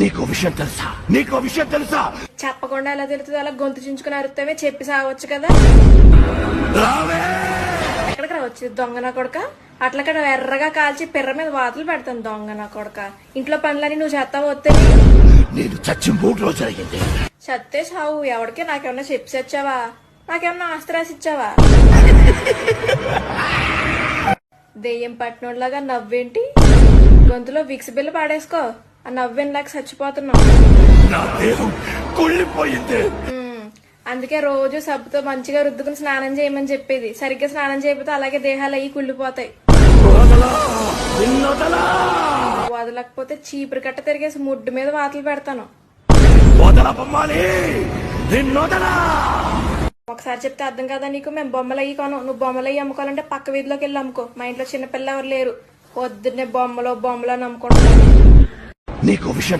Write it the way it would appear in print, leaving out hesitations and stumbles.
నీకు విషయం తెలుసా? నీకు విషయం తెలుసా? చెప్పకుండా ఎలా తెలుస్తుంది? అలా గొంతు చించుకుని అరుస్తావే, చెప్పి సావచ్చు కదా. రావే! ఎక్కడికి రావచ్చు దొంగ నా కొడక? అట్లక్కడ ఎర్రగా కాల్చి పిర్ర మీద వాతలు పెడతాను దొంగ నా కొడక. ఇంట్లో పనులని నువ్వు చేస్తావు వస్తే నేను చచ్చి 3 రోజులు అయ్యింది. చత్తే చావు. ఎవడికి నాకేమన్నా చెప్పి వచ్చావా? నాకేమన్నా ఆస్తి రాసి ఇచ్చావా? దెయ్యం పట్టినోళ్ళలాగా నవ్వేంటి? గొంతులో విక్స్ బిల్లు పాడేసుకో. ఆ నవ్వేలాగా చచ్చిపోతున్నావు. నా దేహం కుళ్ళిపోయింది. అందుకే రోజు సబ్బుతో మంచిగా రుద్దుకుని స్నానం చేయమని చెప్పేది. సరిగ్గా స్నానం చేయకపోతే అలాగే దేహాలు అయ్యి కుళ్ళిపోతాయి. వదలకపోతే చీపురు కట్ట తిరిగేసి ముడ్డు మీద వాతలు పెడతాను. ఒకసారి చెప్తే అర్థం కదా నీకు? మేము బొమ్మలు అయ్యి కొను. నువ్వు బొమ్మలు అయ్యి అమ్ముకోవాలంటే పక్క వీధిలోకి వెళ్ళి అమ్ముకో. మా ఇంట్లో చిన్నపిల్ల ఎవరు లేరు. పొద్దున్నే బొమ్మలో అని అమ్ముకుంటున్నాను. నీకు విషయం